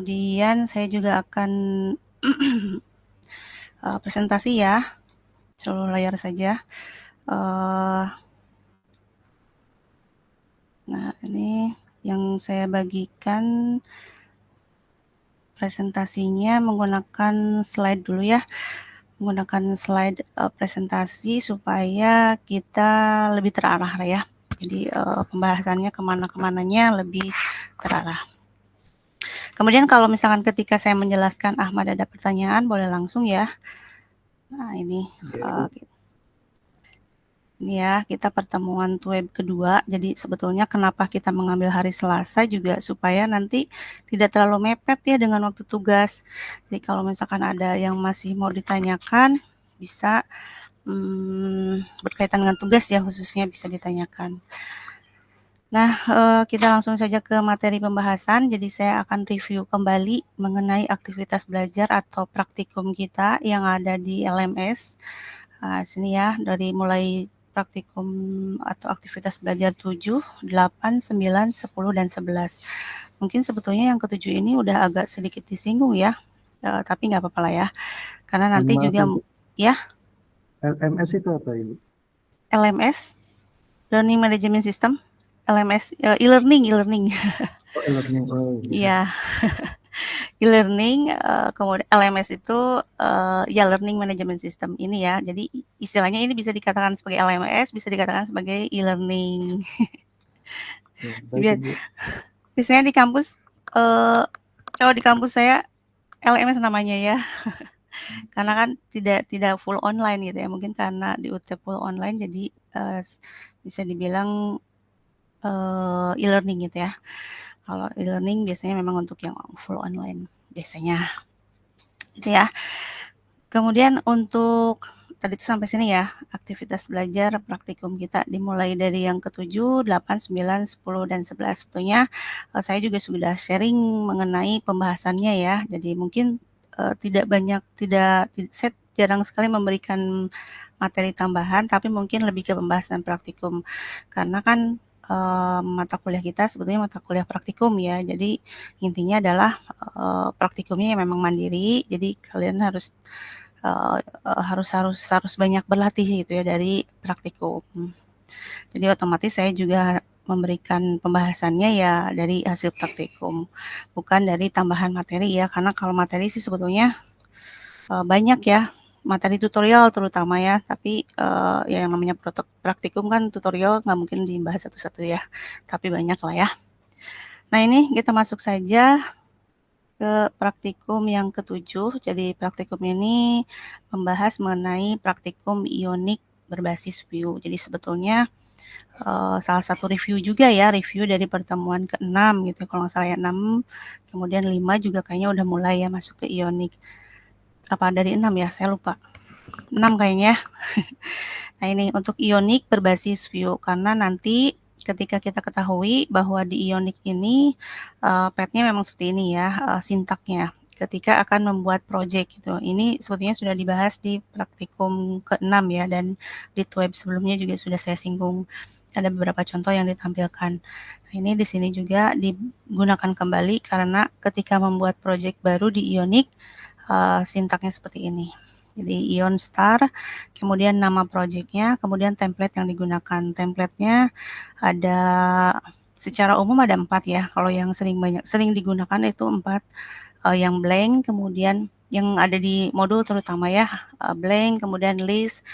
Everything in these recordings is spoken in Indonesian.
Kemudian saya juga akan presentasi ya, seluruh layar saja. Nah, ini yang saya bagikan presentasinya menggunakan slide dulu ya. Menggunakan slide presentasi supaya kita lebih terarah lah ya. Jadi pembahasannya kemana-kemananya lebih terarah. Kemudian kalau misalkan ketika saya menjelaskan Ahmad ada pertanyaan, boleh langsung ya. Nah ini ya, kita pertemuan web kedua. Jadi sebetulnya kenapa kita mengambil hari Selasa juga supaya nanti tidak terlalu mepet ya dengan waktu tugas. Jadi kalau misalkan ada yang masih mau ditanyakan, bisa berkaitan dengan tugas ya khususnya bisa ditanyakan. Nah, kita langsung saja ke materi pembahasan. Jadi saya akan review kembali mengenai aktivitas belajar atau praktikum kita yang ada di LMS. Sini ya, dari mulai praktikum atau aktivitas belajar 7, 8, 9, 10, dan 11. Mungkin sebetulnya yang ke-7 ini udah agak sedikit disinggung ya, tapi nggak apa-apa lah ya. Karena nanti juga, ya. LMS itu apa Ibu? LMS, Learning Management System. LMS, e-learning. Oh, e-learning. Oh, iya. E-learning, kemudian LMS itu ya Learning Management System ini ya. Jadi istilahnya ini bisa dikatakan sebagai LMS, bisa dikatakan sebagai e-learning. Biasanya di kampus, kalau di kampus saya LMS namanya ya. Karena kan tidak full online gitu ya. Mungkin karena di UT full online jadi bisa dibilang e-learning gitu ya. Kalau e-learning biasanya memang untuk yang full online biasanya. Gitu ya. Kemudian untuk tadi itu sampai sini ya, aktivitas belajar praktikum kita dimulai dari yang ke-7, 8, 9, 10, dan 11. Sebetulnya saya juga sudah sharing mengenai pembahasannya ya. Jadi mungkin saya jarang sekali memberikan materi tambahan, tapi mungkin lebih ke pembahasan praktikum. Karena kan mata kuliah kita sebetulnya mata kuliah praktikum ya. Jadi intinya adalah praktikumnya yang memang mandiri. Jadi kalian harus banyak berlatih gitu ya dari praktikum. Jadi otomatis saya juga memberikan pembahasannya ya dari hasil praktikum, bukan dari tambahan materi ya. Karena kalau materi sih sebetulnya banyak ya, materi tutorial terutama ya. Tapi ya yang namanya praktikum kan tutorial nggak mungkin dibahas satu-satu ya. Tapi banyak lah ya. Nah ini kita masuk saja ke praktikum yang ke-7. Jadi praktikum ini membahas mengenai praktikum ionik berbasis Vue. Jadi sebetulnya salah satu review juga ya, review dari pertemuan ke-6 gitu. Kalau nggak salah ya 6, kemudian 5 juga kayaknya udah mulai ya masuk ke ionik. Apa dari 6 ya? Saya lupa. 6 kayaknya. Nah ini untuk ionik berbasis Vue karena nanti ketika kita ketahui bahwa di ionik ini path-nya memang seperti ini ya, sintaknya ketika akan membuat project gitu. Ini sebetulnya sudah dibahas di praktikum ke-6 ya, dan di web sebelumnya juga sudah saya singgung. Ada beberapa contoh yang ditampilkan. Nah, ini di sini juga digunakan kembali karena ketika membuat project baru di ionik, sintaknya seperti ini. Jadi Ion Star, kemudian nama projectnya, kemudian template yang digunakan. Templatenya ada secara umum ada 4 ya. Kalau yang sering digunakan itu 4, yang blank, kemudian yang ada di modul terutama ya, blank, kemudian list,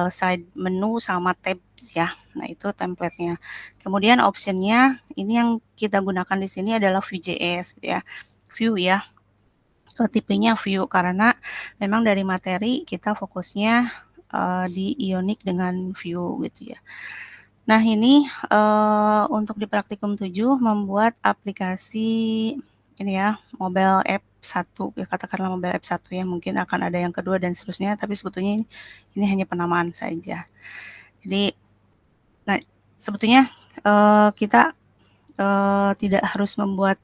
side menu sama tabs ya. Nah itu templatenya. Kemudian optionnya ini yang kita gunakan di sini adalah Vue.js gitu ya. Vue ya. Tipenya Vue karena memang dari materi kita fokusnya di ionik dengan Vue gitu ya. Nah ini untuk di praktikum 7 membuat aplikasi ini ya, mobile app 1 ya, katakanlah mobile app 1 ya, mungkin akan ada yang kedua dan seterusnya, tapi sebetulnya ini hanya penamaan saja. Jadi nah sebetulnya kita tidak harus membuat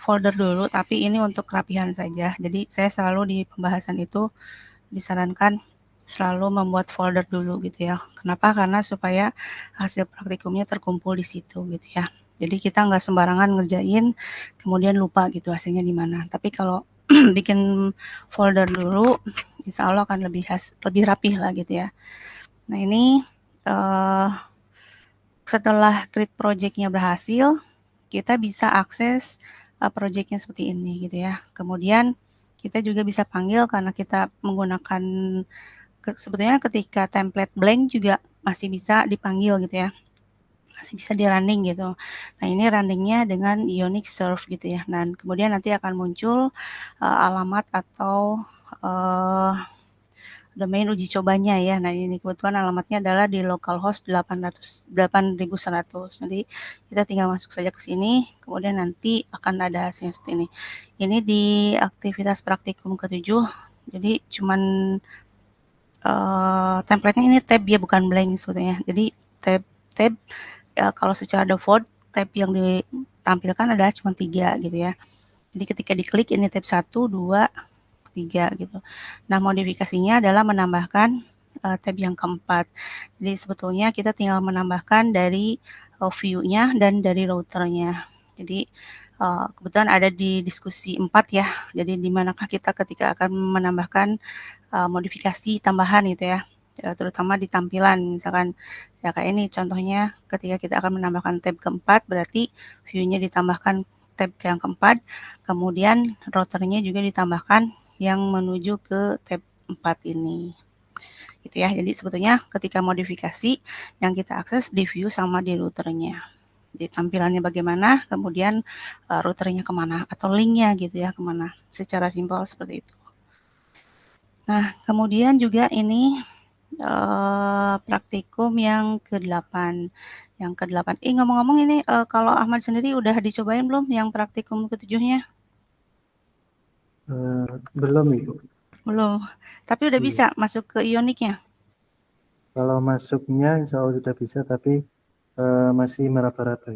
folder dulu, tapi ini untuk kerapihan saja. Jadi saya selalu di pembahasan itu disarankan selalu membuat folder dulu gitu ya. Kenapa? Karena supaya hasil praktikumnya terkumpul di situ gitu ya. Jadi kita nggak sembarangan ngerjain, kemudian lupa gitu hasilnya di mana. Tapi kalau bikin folder dulu, insya Allah akan lebih rapih lah gitu ya. Nah ini setelah create project-nya berhasil, kita bisa akses project-nya seperti ini gitu ya. Kemudian kita juga bisa panggil karena kita menggunakan sebetulnya ketika template blank juga masih bisa dipanggil gitu ya. Masih bisa di running gitu. Nah, ini runningnya dengan Ionic Serve gitu ya. Dan kemudian nanti akan muncul alamat atau domain uji cobanya ya. Nah, ini kebetulan alamatnya adalah di localhost 8100. Jadi kita tinggal masuk saja ke sini, kemudian nanti akan ada hasilnya seperti ini. Ini di aktivitas praktikum ke-7. Jadi cuman template-nya ini tab ya, bukan blank sebetulnya. Jadi tab ya, kalau secara default tab yang ditampilkan adalah cuma 3 gitu ya. Jadi ketika diklik ini tab 1, 2, 3 gitu. Nah, modifikasinya adalah menambahkan tab yang keempat. Jadi sebetulnya kita tinggal menambahkan dari view-nya dan dari routernya. Jadi kebetulan ada di diskusi 4 ya. Jadi di manakah kita ketika akan menambahkan modifikasi tambahan gitu ya, terutama di tampilan. Misalkan ya kayak ini contohnya ketika kita akan menambahkan tab keempat, berarti view-nya ditambahkan tab yang keempat, kemudian routernya juga ditambahkan yang menuju ke tab 4 ini gitu ya. Jadi sebetulnya ketika modifikasi yang kita akses di view sama di routernya. Jadi tampilannya bagaimana, kemudian routernya kemana atau linknya gitu ya kemana. Secara simpel seperti itu. Nah, kemudian juga ini praktikum yang ke-8. Yang ke-8. Ngomong-ngomong ini kalau Ahmad sendiri udah dicobain belum yang praktikum ke-7-nya? Belum Ibu. Belum. Tapi udah Iya. bisa masuk ke Ionicnya? Kalau masuknya insya Allah sudah bisa, tapi masih meraba-raba.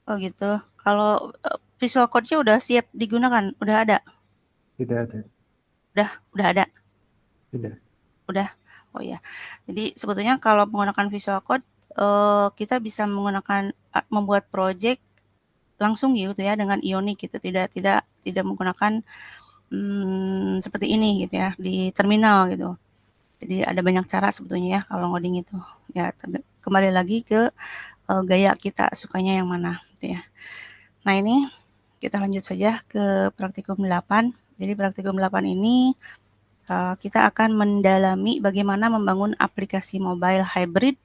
Oh gitu. Kalau Visual Code-nya udah siap digunakan? Udah ada? Tidak ada. Udah ada? Tidak. Udah? Oh ya. Jadi sebetulnya kalau menggunakan Visual Code, kita bisa menggunakan membuat project langsung gitu ya dengan Ionic gitu, tidak menggunakan seperti ini gitu ya di terminal gitu. Jadi ada banyak cara sebetulnya ya kalau ngoding itu. Ya kembali lagi ke gaya kita sukanya yang mana gitu ya. Nah, ini kita lanjut saja ke praktikum 8. Jadi praktikum 8 ini kita akan mendalami bagaimana membangun aplikasi mobile hybrid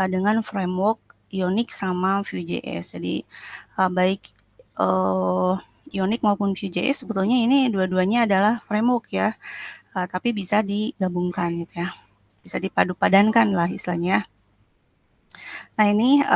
dengan framework Ionic sama Vue.js. Jadi baik Ionic maupun Vue.js sebetulnya ini dua-duanya adalah framework ya, tapi bisa digabungkan gitu ya, bisa dipadu-padankan lah istilahnya. Nah ini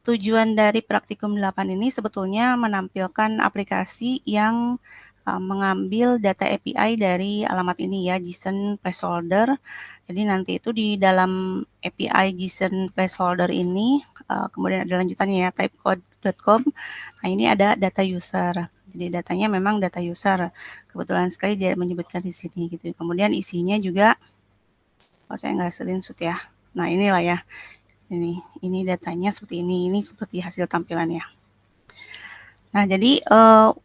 tujuan dari praktikum 8 ini sebetulnya menampilkan aplikasi yang mengambil data API dari alamat ini ya, JSON placeholder. Jadi nanti itu di dalam API JSON placeholder ini, kemudian ada lanjutannya ya, typecode.com. Nah ini ada data user. Jadi datanya memang data user. Kebetulan sekali dia menyebutkan di sini gitu. Kemudian isinya juga, saya nggak screenshot ya. Nah inilah ya. Ini datanya seperti ini seperti hasil tampilannya. Nah, jadi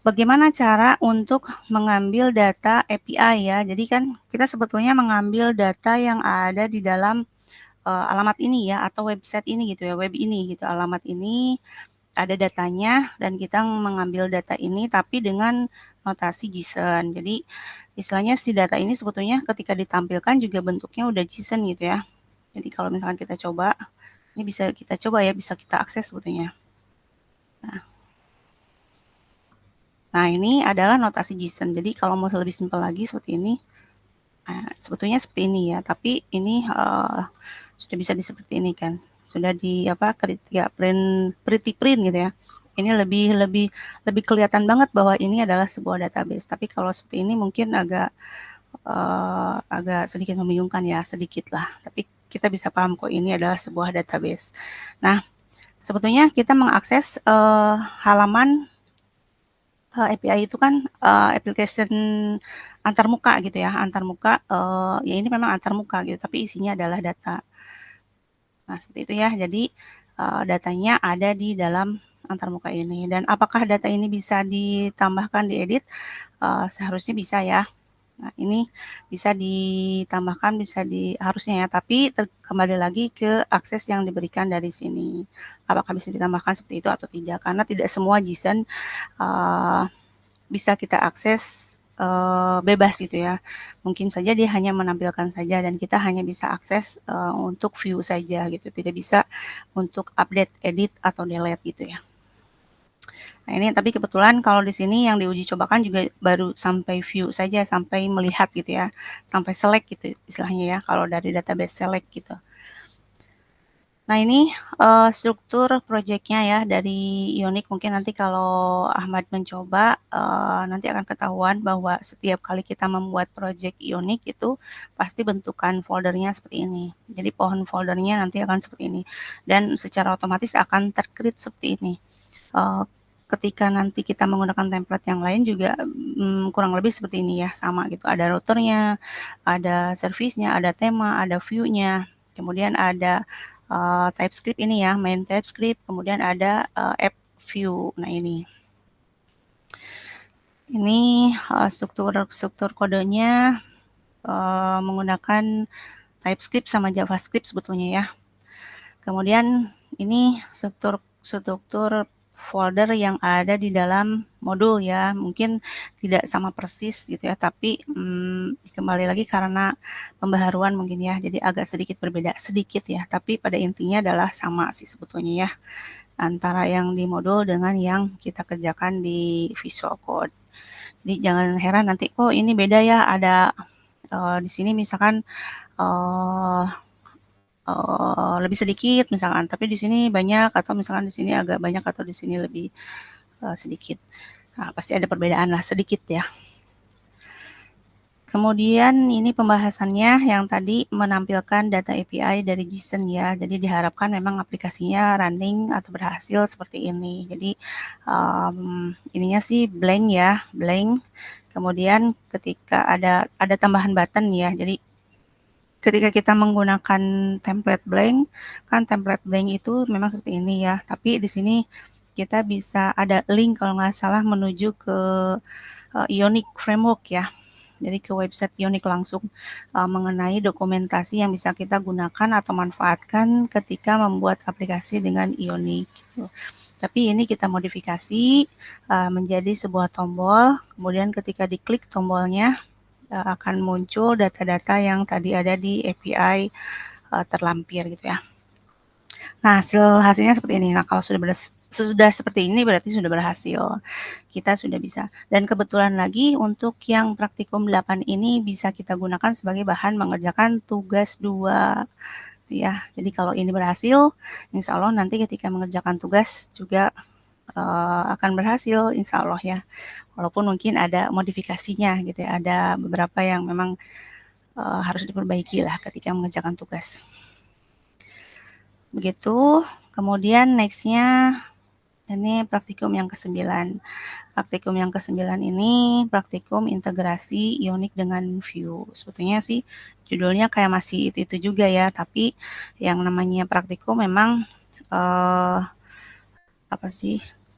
bagaimana cara untuk mengambil data API ya? Jadi kan kita sebetulnya mengambil data yang ada di dalam alamat ini ya, atau website ini gitu ya, web ini gitu. Alamat ini ada datanya dan kita mengambil data ini tapi dengan notasi JSON. Jadi istilahnya si data ini sebetulnya ketika ditampilkan juga bentuknya udah JSON gitu ya. Jadi kalau misalkan kita coba, ini bisa kita coba ya, bisa kita akses sebetulnya. Nah, ini adalah notasi JSON. Jadi kalau mau lebih simpel lagi seperti ini, sebetulnya seperti ini ya. Tapi ini sudah bisa seperti ini kan. Sudah di pretty print gitu ya. Ini lebih kelihatan banget bahwa ini adalah sebuah database. Tapi kalau seperti ini mungkin agak sedikit membingungkan ya, sedikit lah. Tapi kita bisa paham kok ini adalah sebuah database. Nah, sebetulnya kita mengakses halaman API itu kan application antarmuka gitu ya, antarmuka, ya ini memang antarmuka gitu, tapi isinya adalah data. Nah, seperti itu ya. Jadi datanya ada di dalam antarmuka ini. Dan apakah data ini bisa ditambahkan, diedit? Seharusnya bisa ya. Nah, ini bisa ditambahkan, harusnya ya, tapi kembali lagi ke akses yang diberikan dari sini. Apakah bisa ditambahkan seperti itu atau tidak? Karena tidak semua JSON bisa kita akses bebas gitu ya. Mungkin saja dia hanya menampilkan saja dan kita hanya bisa akses untuk view saja gitu. Tidak bisa untuk update, edit, atau delete gitu ya. Nah, ini tapi kebetulan kalau di sini yang diuji cobakan juga baru sampai view saja, sampai melihat gitu ya, sampai select gitu istilahnya ya, kalau dari database select gitu. Nah, ini struktur project-nya ya dari Ionic. Mungkin nanti kalau Ahmad mencoba, nanti akan ketahuan bahwa setiap kali kita membuat project Ionic itu pasti bentukan foldernya seperti ini. Jadi pohon foldernya nanti akan seperti ini. Dan secara otomatis akan ter-create seperti ini. Ketika nanti kita menggunakan template yang lain juga kurang lebih seperti ini ya, sama gitu. Ada routernya, ada service-nya, ada tema, ada view-nya, kemudian ada TypeScript ini ya, main TypeScript, kemudian ada app view. Nah, ini struktur kodenya menggunakan TypeScript sama JavaScript sebetulnya ya. Kemudian ini struktur folder yang ada di dalam modul ya, mungkin tidak sama persis gitu ya, tapi kembali lagi karena pembaharuan mungkin ya, jadi agak sedikit berbeda sedikit ya, tapi pada intinya adalah sama sih sebetulnya ya, antara yang di modul dengan yang kita kerjakan di Visual Code. Jadi jangan heran nanti kok ini beda ya, ada di sini misalkan lebih sedikit misalkan, tapi di sini banyak, atau misalkan di sini agak banyak, atau di sini lebih sedikit. Nah, pasti ada perbedaan lah sedikit ya. Kemudian ini pembahasannya yang tadi menampilkan data API dari JSON ya. Jadi diharapkan memang aplikasinya running atau berhasil seperti ini. Jadi ininya sih blank ya, blank. Kemudian ketika ada tambahan button ya. Jadi ketika kita menggunakan template blank, kan template blank itu memang seperti ini ya. Tapi di sini kita bisa ada link kalau nggak salah menuju ke Ionic Framework ya. Jadi ke website Ionic langsung mengenai dokumentasi yang bisa kita gunakan atau manfaatkan ketika membuat aplikasi dengan Ionic. Gitu. Tapi ini kita modifikasi menjadi sebuah tombol. Kemudian ketika diklik tombolnya, akan muncul data-data yang tadi ada di API terlampir gitu ya. Nah, hasilnya seperti ini. Nah, kalau sudah seperti ini berarti sudah berhasil. Kita sudah bisa. Dan kebetulan lagi untuk yang praktikum 8 ini bisa kita gunakan sebagai bahan mengerjakan tugas 2. Ya, jadi kalau ini berhasil, insya Allah nanti ketika mengerjakan tugas juga akan berhasil, insya Allah ya. Walaupun mungkin ada modifikasinya gitu ya, ada beberapa yang memang harus diperbaiki lah ketika mengerjakan tugas. Begitu, kemudian nextnya ini praktikum yang ke-9. Praktikum yang ke-9 ini praktikum integrasi Ionic dengan Vue. Sebetulnya sih judulnya kayak masih itu juga ya, tapi yang namanya praktikum memang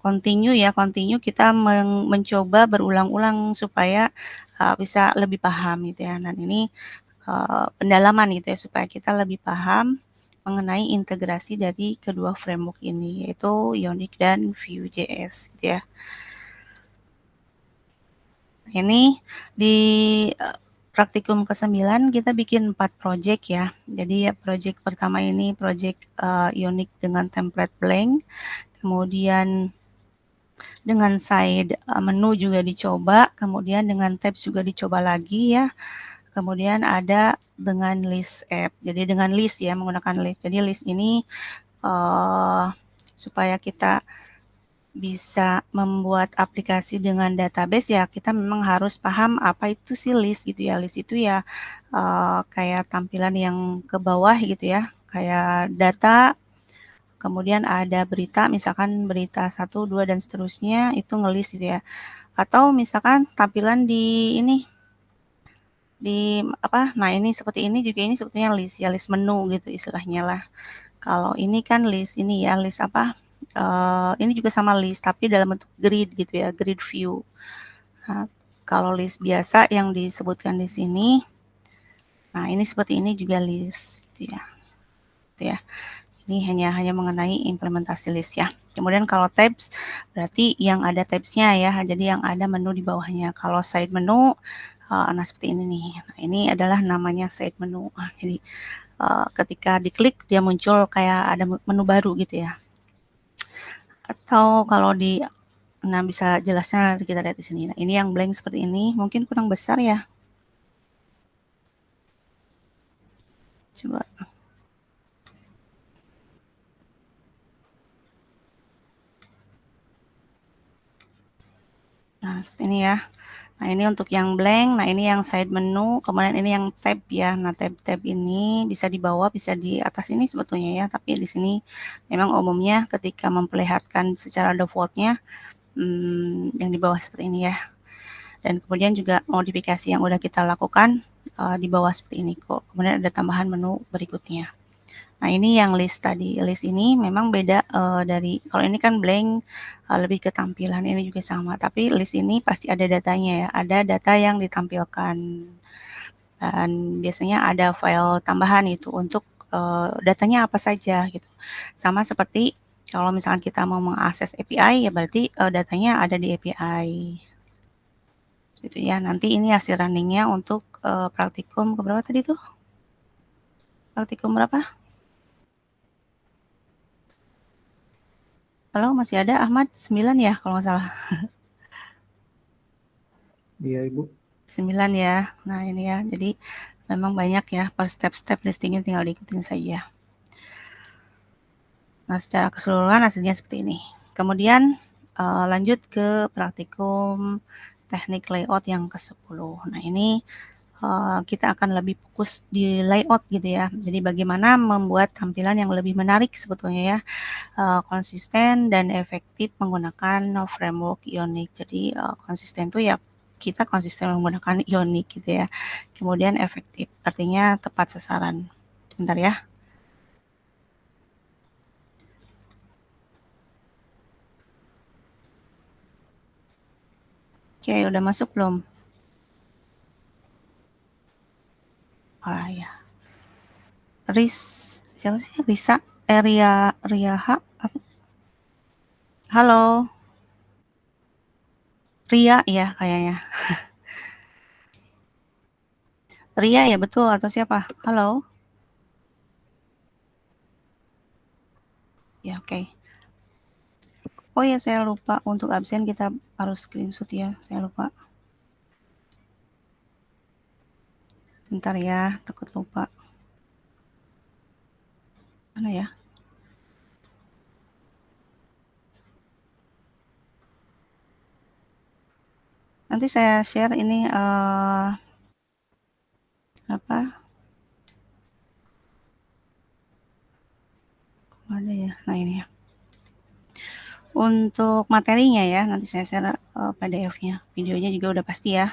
continue kita mencoba berulang-ulang supaya bisa lebih paham gitu ya. Dan ini pendalaman gitu ya, supaya kita lebih paham mengenai integrasi dari kedua framework ini, yaitu Ionic dan Vue.js gitu ya. Ini di praktikum ke-9 kita bikin 4 project ya. Jadi ya project pertama ini project Ionic dengan template blank, kemudian dengan side menu juga dicoba, kemudian dengan tabs juga dicoba lagi ya. Kemudian ada dengan list app. Jadi dengan list ya, menggunakan list. Jadi list ini supaya kita bisa membuat aplikasi dengan database ya, kita memang harus paham apa itu sih list gitu ya. List itu ya kayak tampilan yang ke bawah gitu ya, kayak data, kemudian ada berita, misalkan berita 1, 2, dan seterusnya, itu ngelist gitu ya. Atau misalkan tampilan di ini, nah ini seperti ini juga, ini sebetulnya list ya, list menu gitu istilahnya lah. Kalau ini kan list ini ya, list apa? Ini juga sama list tapi dalam bentuk grid gitu ya, grid view. Nah, kalau list biasa yang disebutkan di sini, nah ini seperti ini juga list gitu ya. Gitu ya. Ini hanya mengenai implementasi list ya. Kemudian kalau tabs berarti yang ada tabsnya ya, jadi yang ada menu di bawahnya. Kalau side menu, nah seperti ini nih. Nah, ini adalah namanya side menu. Jadi ketika diklik dia muncul kayak ada menu baru gitu ya. Atau kalau di, nah bisa jelasnya kita lihat di sini. Nah, ini yang blank seperti ini, mungkin kurang besar ya. Coba. Nah, seperti ini ya. Nah, ini untuk yang blank, nah ini yang side menu, kemudian ini yang tab ya. Nah, tab-tab ini bisa di bawah, bisa di atas ini sebetulnya ya, tapi di sini memang umumnya ketika memperlihatkan secara defaultnya yang di bawah seperti ini ya. Dan kemudian juga modifikasi yang udah kita lakukan di bawah seperti ini kok. Kemudian ada tambahan menu berikutnya. Nah, ini yang list tadi. List ini memang beda dari, kalau ini kan blank, lebih ke tampilan, ini juga sama. Tapi list ini pasti ada datanya ya, ada data yang ditampilkan. Dan biasanya ada file tambahan itu untuk datanya apa saja gitu. Sama seperti kalau misalkan kita mau mengakses API, ya berarti datanya ada di API. Gitu ya. Nanti ini hasil runningnya untuk praktikum keberapa tadi tuh? Praktikum berapa? Halo, masih ada Ahmad? 9 ya kalau nggak salah. Iya, Ibu. 9 ya. Nah, ini ya. Jadi memang banyak ya per step-step listingnya, tinggal diikutin saja. Nah, secara keseluruhan hasilnya seperti ini. Kemudian lanjut ke praktikum teknik layout yang ke-10. Nah, ini kita akan lebih fokus di layout gitu ya. Jadi bagaimana membuat tampilan yang lebih menarik sebetulnya ya, konsisten dan efektif menggunakan framework Ionic. Jadi konsisten tuh ya kita konsisten menggunakan Ionic gitu ya. Kemudian efektif, artinya tepat sasaran. Bentar ya. Oke, udah masuk belum? Ah ya. Siapa sih? Risa? Riaha? Halo? Ria ya kayaknya. Ria ya betul atau siapa? Halo? Ya oke. Oh ya saya lupa, untuk absen kita harus screenshot ya, saya lupa. Bentar ya, takut lupa. Mana ya? Nanti saya share ini apa? Ada ya. Nah, ini ya. Untuk materinya ya, nanti saya share PDF-nya. Videonya juga udah pasti ya.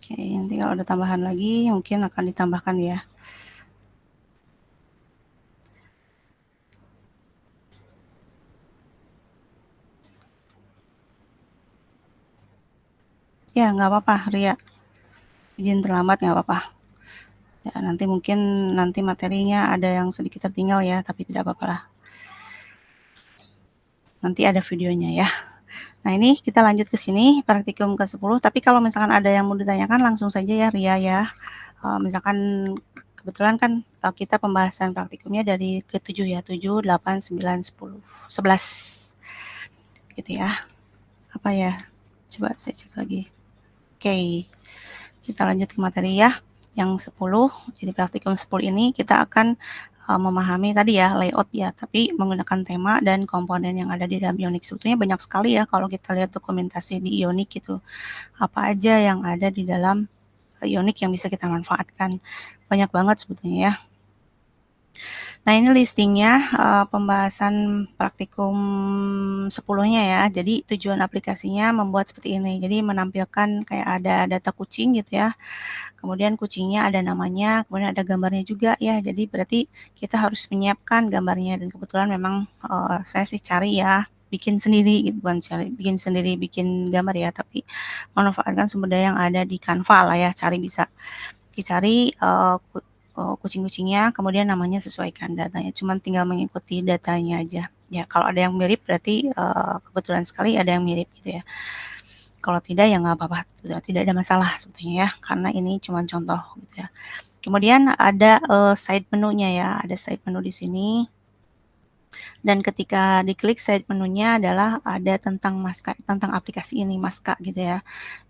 Oke, nanti kalau ada tambahan lagi mungkin akan ditambahkan ya. Ya, nggak apa-apa, Ria. Izin terlambat nggak apa-apa. Ya, nanti mungkin materinya ada yang sedikit tertinggal ya, tapi tidak apa-apa lah. Nanti ada videonya ya. Nah, ini kita lanjut ke sini, praktikum ke-10. Tapi kalau misalkan ada yang mau ditanyakan langsung saja ya, Ria ya. Misalkan kebetulan kan kita pembahasan praktikumnya dari ke-7 ya, 7, 8, 9, 10, 11. Gitu ya. Apa ya? Coba saya cek lagi. Oke. Kita lanjut ke materi ya. Yang 10, jadi praktikum 10 ini kita akan memahami tadi ya layout ya, tapi menggunakan tema dan komponen yang ada di dalam Ionic. Sebetulnya banyak sekali ya kalau kita lihat dokumentasi di Ionic gitu. Apa aja yang ada di dalam Ionic yang bisa kita manfaatkan. Banyak banget sebetulnya ya. Nah, ini listingnya pembahasan praktikum 10-nya ya. Jadi tujuan aplikasinya membuat seperti ini. Jadi menampilkan kayak ada data kucing gitu ya. Kemudian kucingnya ada namanya, kemudian ada gambarnya juga ya. Jadi berarti kita harus menyiapkan gambarnya dan kebetulan memang saya sih cari ya bikin sendiri, bukan cari bikin sendiri bikin gambar ya, tapi memanfaatkan sumber daya yang ada di Canva lah ya. Cari bisa dicari kucing-kucingnya, kemudian namanya sesuaikan datanya. Cuman tinggal mengikuti datanya aja. Ya, kalau ada yang mirip berarti kebetulan sekali ada yang mirip gitu ya. Kalau tidak ya nggak apa-apa, tidak ada masalah sebetulnya ya, karena ini cuma contoh gitu ya. Kemudian ada side menunya ya, ada side menu di sini. Dan ketika diklik side menunya adalah ada tentang Maska, tentang aplikasi ini Maska gitu ya.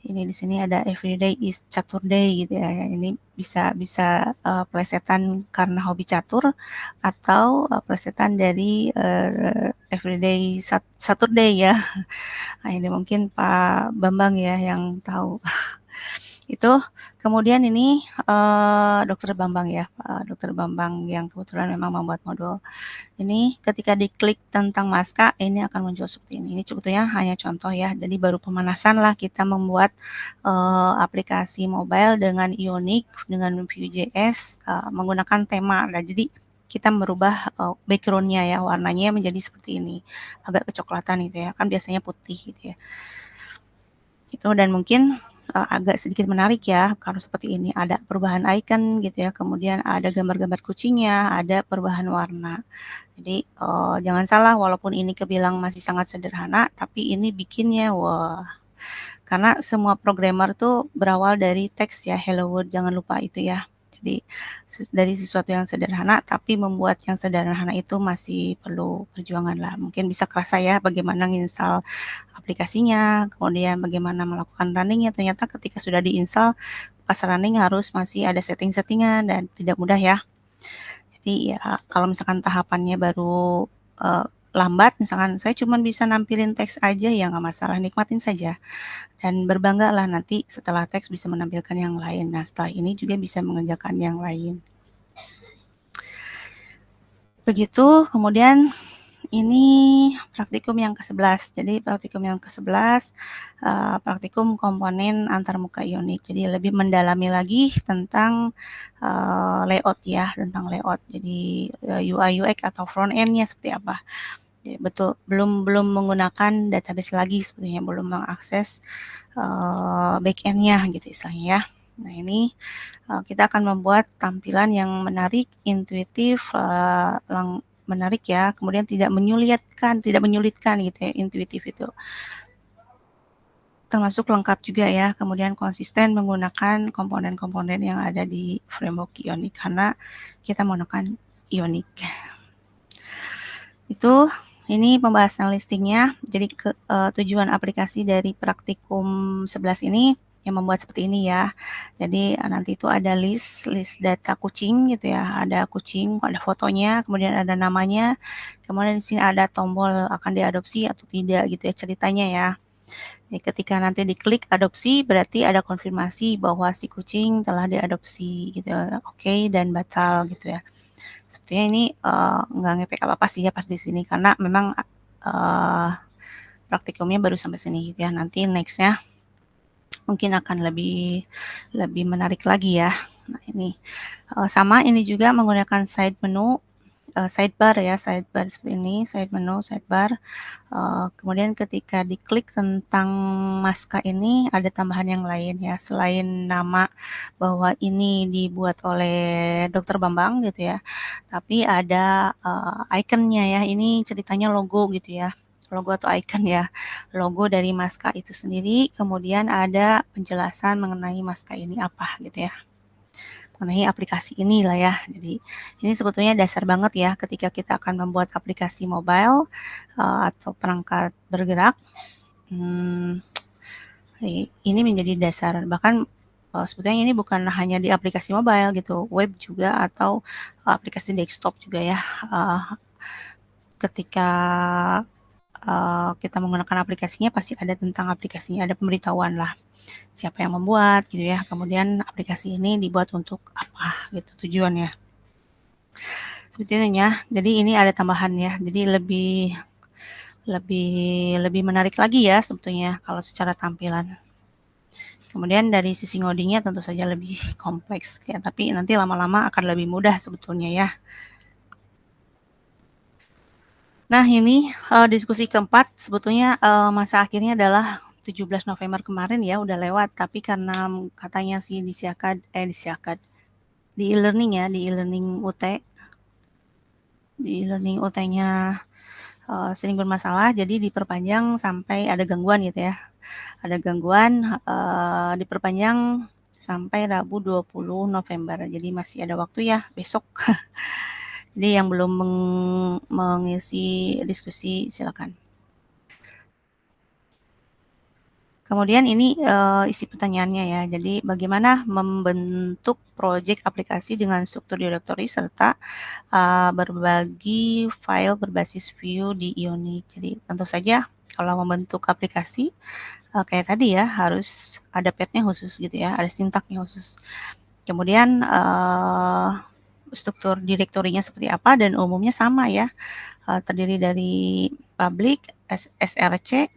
Ini di sini ada everyday is catur day gitu ya. Ini bisa plesetan karena hobi catur atau plesetan dari everyday Saturday ya. Nah, ini mungkin Pak Bambang ya yang tahu. Itu kemudian ini Dokter Bambang ya, Dokter Bambang yang kebetulan memang membuat modul. Ini ketika diklik tentang Maska, ini akan muncul seperti ini. Ini sebetulnya hanya contoh ya, jadi baru pemanasan lah kita membuat aplikasi mobile dengan Ionic, dengan Vue.js, menggunakan tema. Nah, jadi kita merubah background-nya ya, warnanya menjadi seperti ini, agak kecoklatan gitu ya, kan biasanya putih gitu ya. Itu dan mungkin agak sedikit menarik ya, kalau seperti ini ada perubahan icon gitu ya, kemudian ada gambar-gambar kucingnya, ada perubahan warna. Jadi jangan salah, walaupun ini kebilang masih sangat sederhana, tapi ini bikinnya wah. Karena semua programmer tuh berawal dari teks ya, hello world, jangan lupa itu ya. Jadi dari sesuatu yang sederhana, tapi membuat yang sederhana itu masih perlu perjuangan lah. Mungkin bisa kerasa ya bagaimana nginstal aplikasinya, kemudian bagaimana melakukan runningnya. Ternyata ketika sudah diinstal, pas running harus masih ada setting-settingan dan tidak mudah ya. Jadi ya kalau misalkan tahapannya baru lambat, misalkan saya cuma bisa nampilin teks aja ya nggak masalah, nikmatin saja. Dan berbanggalah nanti setelah teks bisa menampilkan yang lain. Nah, setelah ini juga bisa mengerjakan yang lain. Begitu, kemudian ini praktikum yang ke-11. Jadi praktikum yang ke-11 praktikum komponen antarmuka Ionic. Jadi lebih mendalami lagi tentang layout ya, tentang layout. Jadi UI UX atau front end-nya seperti apa. Jadi betul belum menggunakan database lagi sebetulnya, belum mengakses back end-nya gitu istilahnya ya. Nah, ini kita akan membuat tampilan yang menarik, intuitif, menarik ya, kemudian tidak menyulitkan gitu ya, intuitif itu. Termasuk lengkap juga ya, kemudian konsisten menggunakan komponen-komponen yang ada di framework Ionic karena kita menggunakan Ionic. Itu ini pembahasan listingnya. Jadi tujuan aplikasi dari praktikum 11 ini yang membuat seperti ini ya. Jadi nanti itu ada list data kucing gitu ya. Ada kucing, ada fotonya, kemudian ada namanya. Kemudian di sini ada tombol akan diadopsi atau tidak gitu ya ceritanya ya. Jadi ketika nanti diklik adopsi berarti ada konfirmasi bahwa si kucing telah diadopsi gitu ya. Oke dan batal gitu ya. Sebetulnya ini nggak ngefek apa-apa sih ya pas di sini karena memang praktikumnya baru sampai sini gitu ya. Nanti nextnya mungkin akan lebih menarik lagi ya. Nah, ini sama ini juga menggunakan side menu, sidebar ya, sidebar seperti ini, side menu, sidebar. Kemudian ketika diklik tentang Maska ini ada tambahan yang lain ya, selain nama bahwa ini dibuat oleh Dokter Bambang gitu ya, tapi ada ikonnya ya, ini ceritanya logo gitu ya, logo atau icon ya, logo dari Maska itu sendiri, kemudian ada penjelasan mengenai Maska ini apa gitu ya, mengenai aplikasi ini lah ya. Jadi ini sebetulnya dasar banget ya ketika kita akan membuat aplikasi mobile atau perangkat bergerak. Ini menjadi dasar. Bahkan sebetulnya ini bukan hanya di aplikasi mobile gitu, web juga atau aplikasi desktop juga ya. Ketika kita menggunakan aplikasinya pasti ada tentang aplikasinya, ada pemberitahuan lah siapa yang membuat gitu ya. Kemudian aplikasi ini dibuat untuk apa gitu tujuannya. Sebetulnya, jadi ini ada tambahan ya, jadi lebih menarik lagi ya sebetulnya kalau secara tampilan. Kemudian dari sisi ngodingnya tentu saja lebih kompleks ya, tapi nanti lama-lama akan lebih mudah sebetulnya ya. Nah ini diskusi keempat sebetulnya masa akhirnya adalah 17 November kemarin ya, udah lewat, tapi karena katanya sih di e-learning ya, di e-learning UT-nya sering bermasalah, jadi diperpanjang sampai ada gangguan gitu ya. Ada gangguan, diperpanjang sampai Rabu 20 November. Jadi masih ada waktu ya besok. Jadi yang belum mengisi diskusi silakan. Kemudian ini isi pertanyaannya ya. Jadi bagaimana membentuk proyek aplikasi dengan struktur directory serta berbagi file berbasis view di Ionic. Jadi tentu saja kalau membentuk aplikasi kayak tadi ya harus ada path-nya khusus gitu ya, ada sintaknya khusus. Kemudian struktur direktorinya seperti apa dan umumnya sama ya, terdiri dari public, src,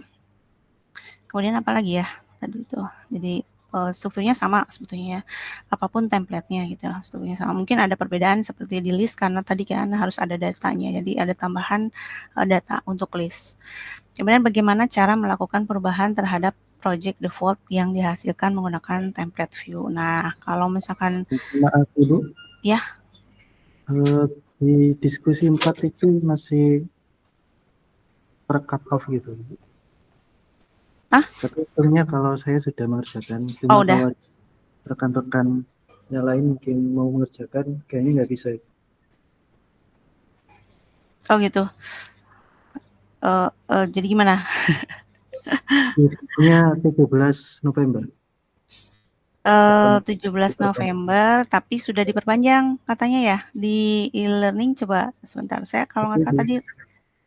kemudian apa lagi ya tadi itu. Jadi strukturnya sama sebetulnya ya, apapun template-nya gitu, strukturnya sama. Mungkin ada perbedaan seperti di list karena tadi kan harus ada datanya, jadi ada tambahan data untuk list. Kemudian bagaimana cara melakukan perubahan terhadap project default yang dihasilkan menggunakan template view. Nah, kalau misalkan Maaf Ibu, ya, di diskusi 4 itu masih cut off gitu. Tapi sebenarnya kalau saya sudah mengerjakan, cuma oh udah, kalau rekan-rekan yang lain mungkin mau mengerjakan, kayaknya nggak bisa. oh gitu. Jadi gimana? Diskusinya 17 November. 17 November, tapi sudah diperpanjang katanya ya di e-learning. Coba sebentar, saya kalau Tapi nggak salah di tadi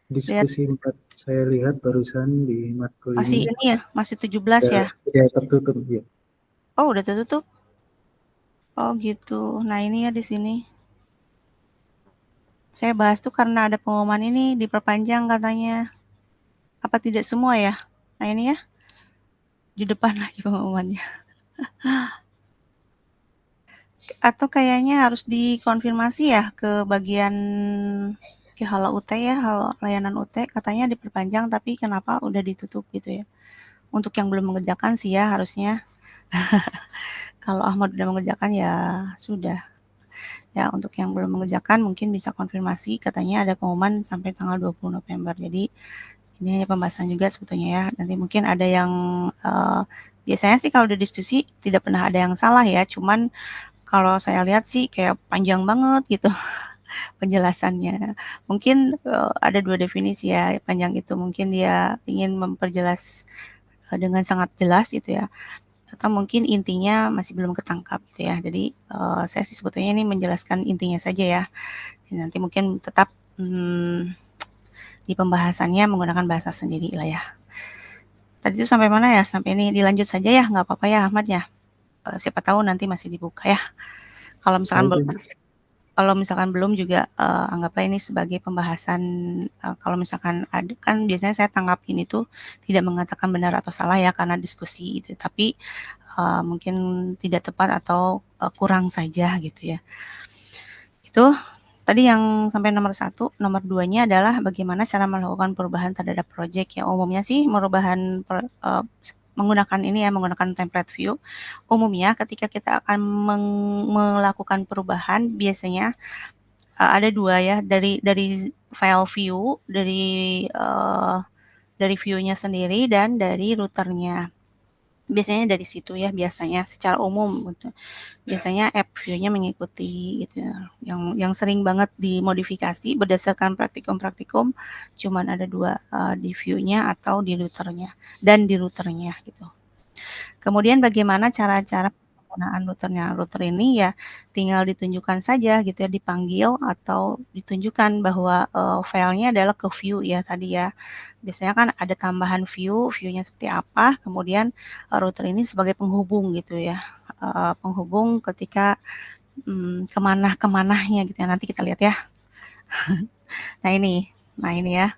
lihat diskusi 4 saya lihat barusan di matkul masih ini ini ya, masih 17 ya. sudah tertutup ya. Oh udah tertutup. Oh gitu. Nah ini ya di sini. Saya bahas tuh karena ada pengumuman ini diperpanjang katanya. Apa tidak semua ya? Nah ini ya, di depan lagi pengumumannya. Atau kayaknya harus dikonfirmasi ya ke bagian ke Halo UT ya, Halo layanan UT, katanya diperpanjang tapi kenapa udah ditutup gitu ya. Untuk yang belum mengerjakan sih ya harusnya. Kalau Ahmad udah mengerjakan ya sudah. Ya untuk yang belum mengerjakan mungkin bisa konfirmasi, katanya ada pengumuman sampai tanggal 20 November. Jadi ini hanya pembahasan juga sebetulnya ya. Nanti mungkin ada yang biasanya sih kalau udah diskusi tidak pernah ada yang salah ya. Cuman kalau saya lihat sih kayak panjang banget gitu penjelasannya. Mungkin ada dua definisi ya. Panjang itu mungkin dia ingin memperjelas dengan sangat jelas gitu ya. Atau mungkin intinya masih belum ketangkap gitu ya. Jadi saya sih sebetulnya ini menjelaskan intinya saja ya. Nanti mungkin tetap di pembahasannya menggunakan bahasa sendiri lah ya. Tadi itu sampai mana ya? Sampai ini dilanjut saja ya, nggak apa-apa ya Ahmad ya. Siapa tahu nanti masih dibuka ya. Kalau misalkan belum juga anggaplah ini sebagai pembahasan. Kalau misalkan ada kan biasanya saya tanggapin itu tidak mengatakan benar atau salah ya karena diskusi itu, tapi mungkin tidak tepat atau kurang saja gitu ya. Itu tadi yang sampai nomor 1, nomor 2-nya adalah bagaimana cara melakukan perubahan terhadap project ya. Umumnya sih menggunakan ini ya, menggunakan template view. Umumnya ketika kita akan melakukan perubahan biasanya ada dua ya, dari file view, dari view-nya sendiri dan dari routernya. Biasanya dari situ ya, biasanya secara umum gitu. Biasanya app view-nya mengikuti gitu ya. Yang sering banget dimodifikasi berdasarkan praktikum cuman ada dua, di view-nya atau di routernya dan di routernya gitu. Kemudian bagaimana cara-cara penggunaan routernya? Router ini ya tinggal ditunjukkan saja gitu ya, dipanggil atau ditunjukkan bahwa filenya adalah ke view ya tadi ya. Biasanya kan ada tambahan view-nya seperti apa, kemudian router ini sebagai penghubung gitu ya. Penghubung ketika kemana-kemananya gitu ya. Nanti kita lihat ya. Nah ini ya.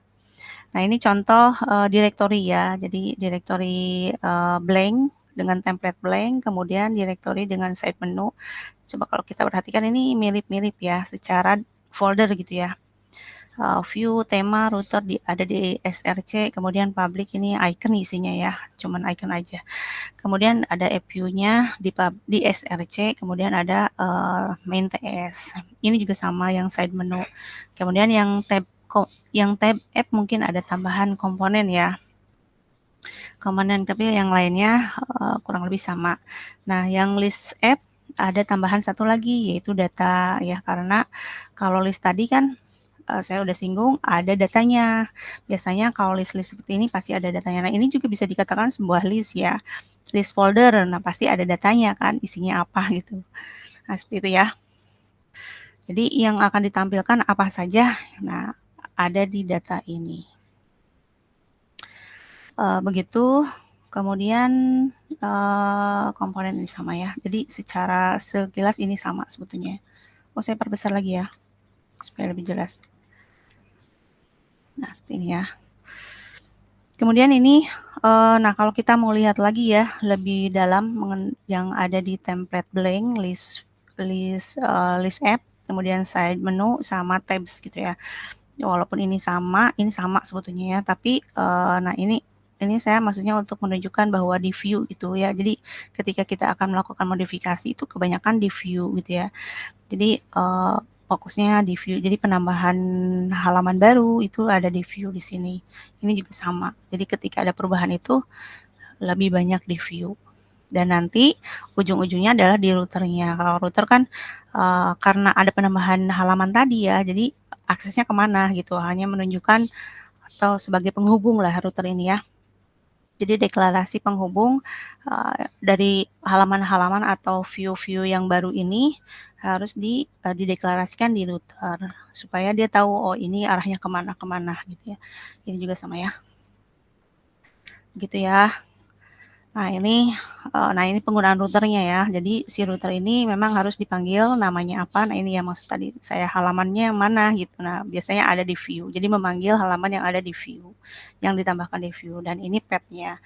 Nah ini contoh directory ya. Jadi directory blank dengan template blank, kemudian directory dengan side menu. Coba kalau kita perhatikan ini mirip-mirip ya secara folder gitu ya. View, tema, router ada di SRC, kemudian public ini icon isinya ya, cuman icon aja. Kemudian ada app view-nya di SRC, kemudian ada main TS. Ini juga sama yang side menu. Kemudian yang tab app mungkin ada tambahan komponen ya. Komponen, tapi yang lainnya kurang lebih sama. Nah, yang list app ada tambahan satu lagi yaitu data ya, karena kalau list tadi kan saya udah singgung ada datanya. Biasanya kalau list-list seperti ini pasti ada datanya. Nah, ini juga bisa dikatakan sebuah list ya. List folder. Nah, pasti ada datanya kan, isinya apa gitu. Nah, seperti itu ya. Jadi yang akan ditampilkan apa saja. Nah, ada di data ini. Begitu. Kemudian komponen ini sama ya. Jadi secara sekilas ini sama sebetulnya. Oh, saya perbesar lagi ya supaya lebih jelas. Nah, seperti ini ya. Kemudian ini, nah kalau kita mau lihat lagi ya lebih dalam yang ada di template blank, list app, kemudian side menu sama tabs gitu ya. Walaupun ini sama sebetulnya ya, tapi nah ini saya maksudnya untuk menunjukkan bahwa di view gitu ya. Jadi ketika kita akan melakukan modifikasi itu kebanyakan di view gitu ya. Jadi fokusnya di view. Jadi penambahan halaman baru itu ada di view di sini. Ini juga sama. Jadi ketika ada perubahan itu lebih banyak di view. Dan nanti ujung-ujungnya adalah di routernya. Kalau router kan karena ada penambahan halaman tadi ya, jadi aksesnya kemana gitu. Hanya menunjukkan atau sebagai penghubung lah router ini ya. Jadi deklarasi penghubung dari halaman-halaman atau view-view yang baru ini harus dideklarasikan di router supaya dia tahu oh ini arahnya kemana gitu ya. Ini juga sama ya. Gitu ya. Nah ini penggunaan routernya ya. Jadi si router ini memang harus dipanggil namanya apa. Nah ini ya maksud tadi saya halamannya yang mana gitu. Nah biasanya ada di view. Jadi memanggil halaman yang ada di view, yang ditambahkan di view. Dan ini path-nya.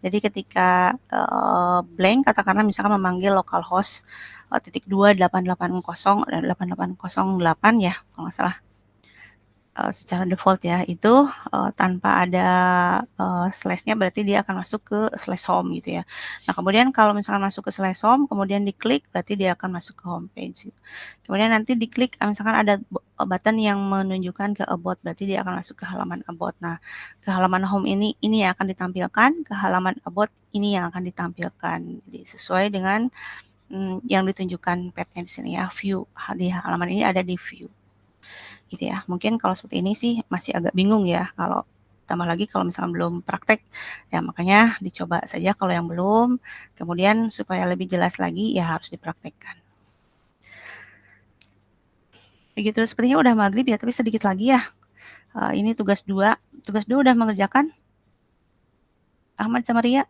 Jadi ketika blank katakanlah misalkan memanggil localhost .2.880 dan 8808 ya kalau nggak salah. Secara default ya itu tanpa ada slash-nya berarti dia akan masuk ke slash home gitu ya. Nah kemudian kalau misalkan masuk ke slash home kemudian diklik berarti dia akan masuk ke homepage gitu. Kemudian nanti diklik misalkan ada button yang menunjukkan ke about berarti dia akan masuk ke halaman about. Nah ke halaman home ini yang akan ditampilkan, ke halaman about ini yang akan ditampilkan. Jadi sesuai dengan yang ditunjukkan path-nya di sini ya, view di halaman ini ada di view. Gitu ya. Mungkin kalau seperti ini sih masih agak bingung ya kalau tambah lagi kalau misalnya belum praktek ya makanya dicoba saja kalau yang belum, kemudian supaya lebih jelas lagi ya harus dipraktekkan. Begitu sepertinya udah maghrib ya, tapi sedikit lagi ya. Ini tugas 2. Tugas 2 udah mengerjakan? Ahmad sama Ria?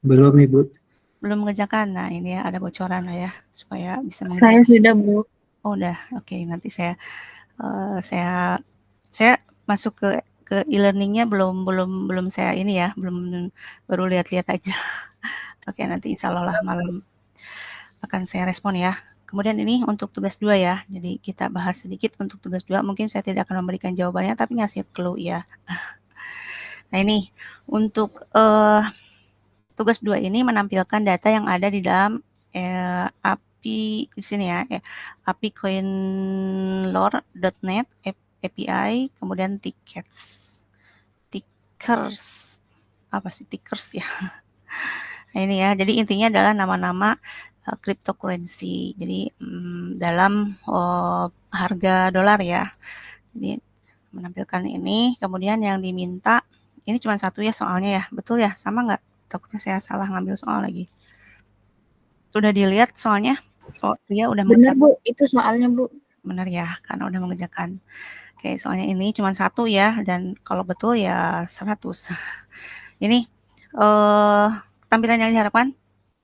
Belum, Ibu. Belum mengerjakan. Nah, ini ya ada bocoran lah ya supaya bisa Saya mengerjakan. sudah, Bu. Oh, udah. Oke, nanti saya masuk ke e-learning-nya belum saya ini ya, baru lihat-lihat aja. Oke, nanti insya Allah lah malam akan saya respon ya. Kemudian ini untuk tugas 2 ya. Jadi kita bahas sedikit untuk tugas 2. Mungkin saya tidak akan memberikan jawabannya tapi ngasih clue ya. Nah, ini untuk tugas 2 ini menampilkan data yang ada di dalam API di sini ya, API coinlore.net API, kemudian tickers, apa sih tickers ya? Nah ini ya, jadi intinya adalah nama-nama cryptocurrency. Jadi dalam harga dolar ya. Jadi menampilkan ini, kemudian yang diminta ini cuma satu ya soalnya ya, betul ya? Sama nggak? Takutnya saya salah ngambil soal lagi. Sudah dilihat soalnya? Oh, dia udah Benar, Bu. Itu soalnya, Bu. Benar ya, karena udah mengerjakan. Oke, soalnya ini cuma satu ya, dan kalau betul ya 100. Ini tampilan yang diharapkan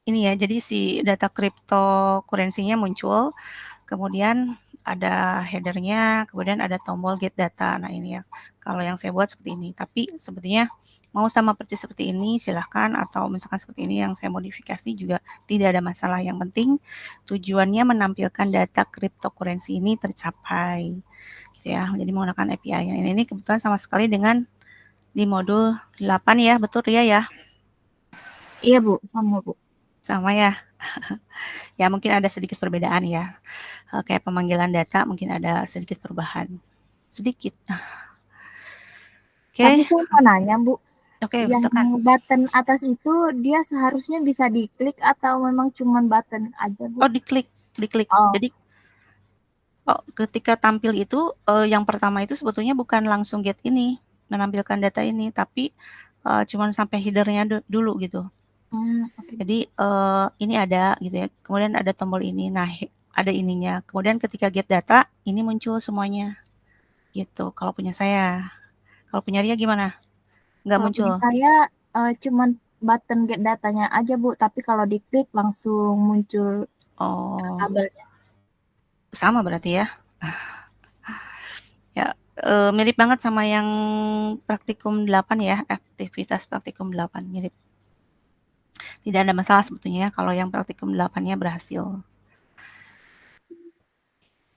ini ya, jadi si data cryptocurrency-nya muncul, kemudian ada header-nya, kemudian ada tombol get data. Nah ini ya, kalau yang saya buat seperti ini. Tapi sebetulnya mau sama persis seperti ini silahkan, atau misalkan seperti ini yang saya modifikasi juga tidak ada masalah. Yang penting tujuannya menampilkan data cryptocurrency ini tercapai. Gitu ya, jadi menggunakan API. Ini kebetulan sama sekali dengan di modul 8 ya, betul Ria ya? Iya Bu, sama Bu. Sama ya. Ya mungkin ada sedikit perbedaan ya. Kayak pemanggilan data mungkin ada sedikit perubahan. Sedikit. Tapi Oke. saya mau nanya Bu, Oke, yang silakan. button atas itu dia seharusnya bisa diklik atau memang cuma button aja Bu? Oh, diklik. Oh. Jadi ketika tampil itu yang pertama itu sebetulnya bukan langsung get ini, menampilkan data ini, tapi cuman sampai header-nya dulu gitu. Okay. Jadi ini ada gitu ya. Kemudian ada tombol ini. Nah, ada ininya. Kemudian ketika get data, ini muncul semuanya. Gitu. Kalau punya saya. Kalau punya Ria gimana? Nggak Kalau muncul? punya saya cuman button get datanya aja Bu, tapi kalau diklik langsung muncul tabelnya. Sama berarti ya. Ya, mirip banget sama yang praktikum 8 ya, aktivitas praktikum 8 mirip. Tidak ada masalah sebetulnya kalau yang praktikum 8-nya berhasil.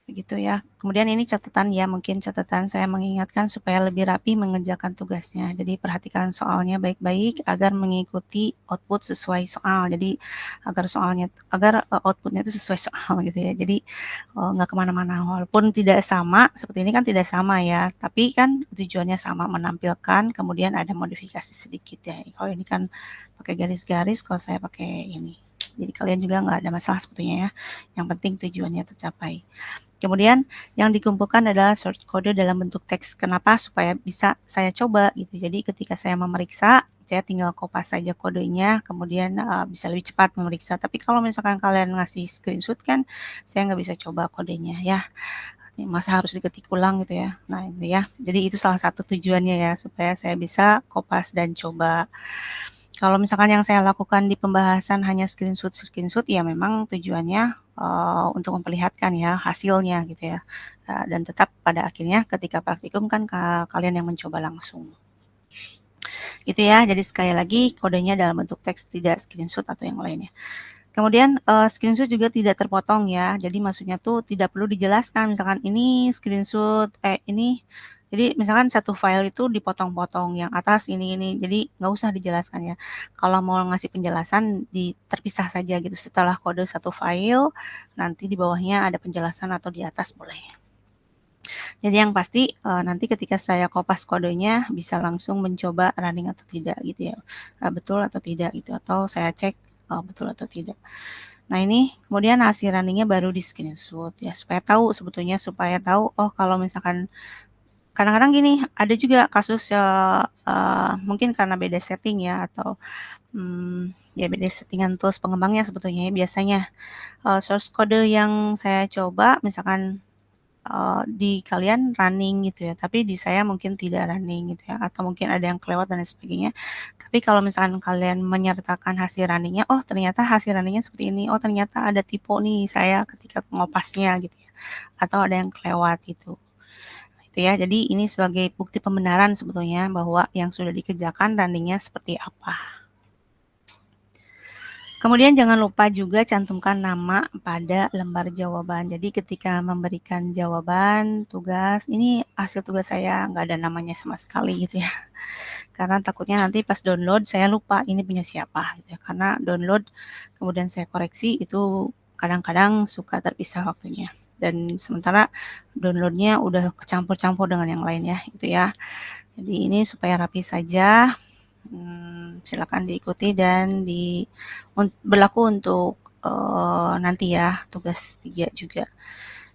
Begitu ya. Kemudian ini catatan ya, mungkin catatan saya mengingatkan supaya lebih rapi mengerjakan tugasnya. Jadi perhatikan soalnya baik-baik agar mengikuti output sesuai soal. Jadi agar outputnya itu sesuai soal gitu ya. Jadi nggak kemana-mana. Walaupun tidak sama, seperti ini kan tidak sama ya. Tapi kan tujuannya sama, menampilkan. Kemudian ada modifikasi sedikit ya. Kalau ini kan pakai garis-garis, kalau saya pakai ini. Jadi kalian juga nggak ada masalah sebetulnya ya. Yang penting tujuannya tercapai. Kemudian yang dikumpulkan adalah source code dalam bentuk teks. Kenapa? Supaya bisa saya coba gitu. Jadi ketika saya memeriksa, saya tinggal kopas saja kodenya, kemudian bisa lebih cepat memeriksa. Tapi kalau misalkan kalian ngasih screenshot kan, saya nggak bisa coba kodenya ya. Masa harus diketik ulang gitu ya. Nah itu ya. Jadi itu salah satu tujuannya ya, supaya saya bisa kopas dan coba. Kalau misalkan yang saya lakukan di pembahasan hanya screenshot, ya memang tujuannya untuk memperlihatkan ya hasilnya gitu ya. Dan tetap pada akhirnya ketika praktikum kan kalian yang mencoba langsung. Gitu ya, jadi sekali lagi kodenya dalam bentuk teks, tidak screenshot atau yang lainnya. Kemudian screenshot juga tidak terpotong ya, jadi maksudnya tuh tidak perlu dijelaskan, misalkan ini screenshot, ini jadi misalkan satu file itu dipotong-potong, yang atas ini, jadi nggak usah dijelaskan ya. Kalau mau ngasih penjelasan, terpisah saja gitu, setelah kode satu file, nanti di bawahnya ada penjelasan atau di atas boleh. Jadi yang pasti nanti ketika saya kopas kodenya, bisa langsung mencoba running atau tidak gitu ya, betul atau tidak gitu, atau saya cek betul atau tidak. Nah ini kemudian hasil runningnya baru di screenshot ya, supaya tahu sebetulnya, oh kalau misalkan kadang-kadang gini, ada juga kasus mungkin karena beda setting ya, atau ya beda settingan tools pengembangnya sebetulnya ya. Biasanya source code yang saya coba misalkan di kalian running gitu ya, tapi di saya mungkin tidak running gitu ya, atau mungkin ada yang kelewat dan lain sebagainya. Tapi kalau misalkan kalian menyertakan hasil runningnya, oh ternyata hasil runningnya seperti ini, oh ternyata ada typo nih saya ketika ngopasnya gitu ya, atau ada yang kelewat gitu. Itu ya, jadi ini sebagai bukti pembenaran sebetulnya bahwa yang sudah dikerjakan runningnya seperti apa. Kemudian jangan lupa juga cantumkan nama pada lembar jawaban. Jadi ketika memberikan jawaban, tugas, ini hasil tugas saya nggak ada namanya sama sekali gitu ya. Karena takutnya nanti pas download saya lupa ini punya siapa gitu ya. Karena download kemudian saya koreksi itu kadang-kadang suka terpisah waktunya. Dan sementara downloadnya udah kecampur-campur dengan yang lain ya, itu ya. Jadi ini supaya rapi saja. Silakan diikuti dan berlaku untuk nanti ya tugas 3 juga.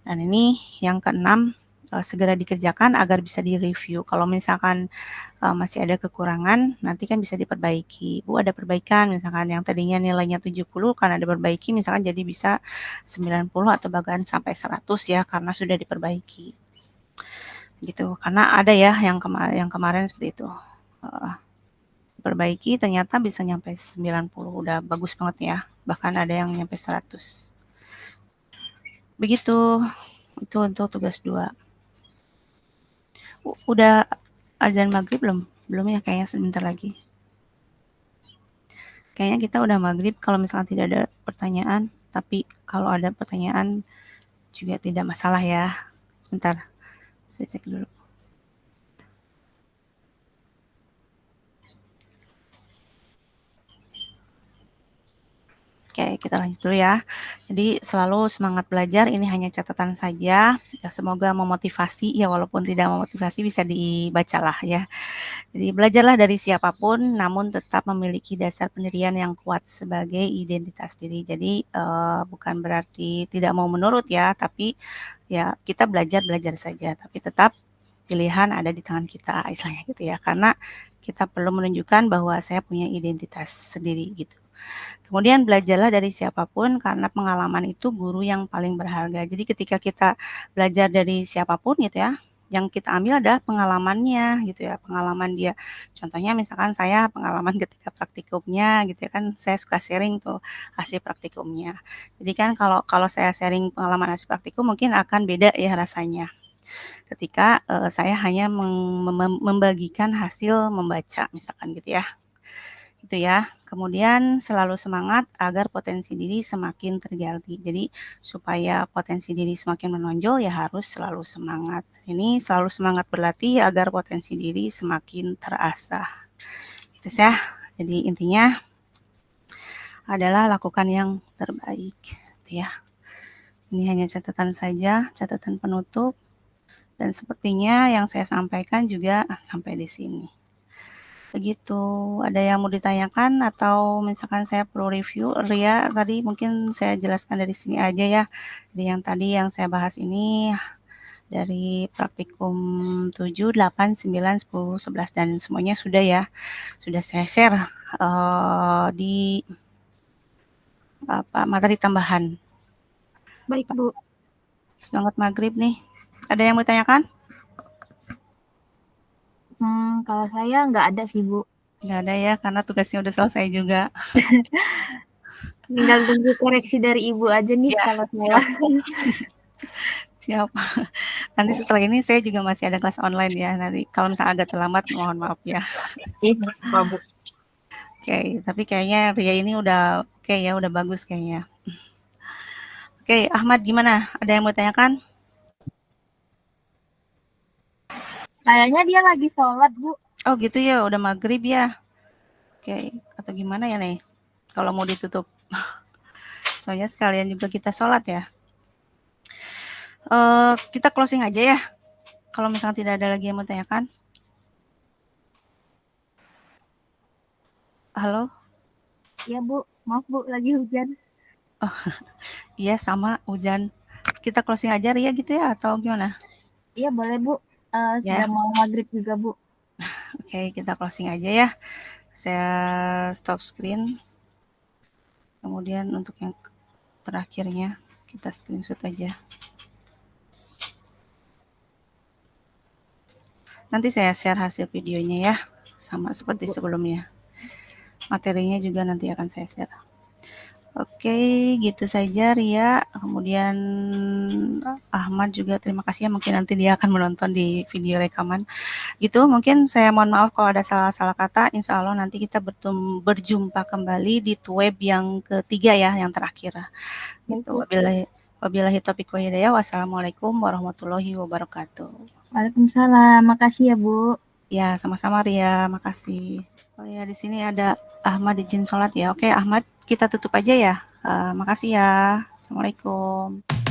Dan ini yang keenam, segera dikerjakan agar bisa direview. Kalau misalkan masih ada kekurangan, nanti kan bisa diperbaiki. Bu ada perbaikan, misalkan yang tadinya nilainya 70 karena ada perbaiki, misalkan jadi bisa 90 atau bahkan sampai 100 ya, karena sudah diperbaiki. Gitu. Karena ada ya yang kemarin seperti itu. Perbaiki ternyata bisa nyampe 90, udah bagus banget ya, bahkan ada yang nyampe 100. Begitu. Itu untuk tugas 2. Udah azan maghrib belum? Belum ya, kayaknya sebentar lagi. Kayaknya kita udah maghrib kalau misalkan tidak ada pertanyaan, tapi kalau ada pertanyaan juga tidak masalah ya. Sebentar, saya cek dulu. Oke, kita lanjut dulu ya. Jadi selalu semangat belajar, ini hanya catatan saja. Ya, semoga memotivasi, ya walaupun tidak memotivasi bisa dibacalah ya. Jadi belajarlah dari siapapun, namun tetap memiliki dasar pendirian yang kuat sebagai identitas diri. Jadi bukan berarti tidak mau menurut ya, tapi ya kita belajar saja. Tapi tetap pilihan ada di tangan kita, istilahnya gitu ya. Karena kita perlu menunjukkan bahwa saya punya identitas sendiri gitu. Kemudian belajarlah dari siapapun karena pengalaman itu guru yang paling berharga. Jadi ketika kita belajar dari siapapun gitu ya, yang kita ambil adalah pengalamannya gitu ya, pengalaman dia. Contohnya misalkan saya pengalaman ketika praktikumnya gitu ya kan, saya suka sharing tuh hasil praktikumnya. Jadi kan kalau saya sharing pengalaman hasil praktikum mungkin akan beda ya rasanya. Ketika saya hanya membagikan hasil membaca misalkan gitu ya. Gitu ya. Kemudian selalu semangat agar potensi diri semakin tergali. Jadi supaya potensi diri semakin menonjol ya harus selalu semangat. Ini selalu semangat berlatih agar potensi diri semakin terasah. Itu ya. Jadi intinya adalah lakukan yang terbaik. Itu ya. Ini hanya catatan saja, catatan penutup. Dan sepertinya yang saya sampaikan juga sampai di sini. Begitu. Ada yang mau ditanyakan atau misalkan saya perlu review, Ria tadi mungkin saya jelaskan dari sini aja ya. Jadi yang tadi yang saya bahas ini dari praktikum 7, 8, 9, 10, 11 dan semuanya sudah ya. Sudah saya share di materi tambahan. Baik, Bu. Semangat maghrib nih. Ada yang mau ditanyakan? Kalau saya nggak ada sih, Bu. Nggak ada ya, karena tugasnya udah selesai juga. Tinggal tunggu koreksi dari Ibu aja nih Ya, kalau salah. Siap. Nanti setelah ini saya juga masih ada kelas online ya. Nanti kalau misalnya agak terlambat, mohon maaf ya. Iya, Pak, Bu. Oke, tapi kayaknya Ria ini udah oke ya, udah bagus kayaknya. Oke, Ahmad gimana? Ada yang mau tanyakan? Kayaknya dia lagi sholat, Bu. Oh gitu ya, udah maghrib ya. Oke, atau gimana ya nih? Kalau mau ditutup. Soalnya sekalian juga kita sholat ya. Kita closing aja ya. Kalau misalnya tidak ada lagi yang mau tanyakan. Halo? Iya, Bu. Maaf, Bu. Lagi hujan. Oh, iya sama hujan. Kita closing aja Ria gitu ya atau gimana? Iya, boleh, Bu. Ya. Sudah mau maghrib juga, Bu. Oke, kita closing aja ya. Saya stop screen. Kemudian untuk yang terakhirnya kita screenshot aja. Nanti saya share hasil videonya ya, sama seperti sebelumnya. Materinya juga nanti akan saya share. Oke, gitu saja Ria. Kemudian Ahmad juga terima kasih ya. Mungkin nanti dia akan menonton di video rekaman. Gitu, mungkin saya mohon maaf kalau ada salah-salah kata. Insya Allah nanti kita berjumpa kembali di web yang ketiga ya, yang terakhir. Gitu. Wabillahi taufiq wa hidayah. Wassalamualaikum warahmatullahi wabarakatuh. Waalaikumsalam. Makasih ya, Bu. Ya, sama-sama Ria. Makasih. Oh ya, di sini ada Ahmad izin sholat ya. Oke, Ahmad, kita tutup aja ya. Makasih ya. Assalamualaikum.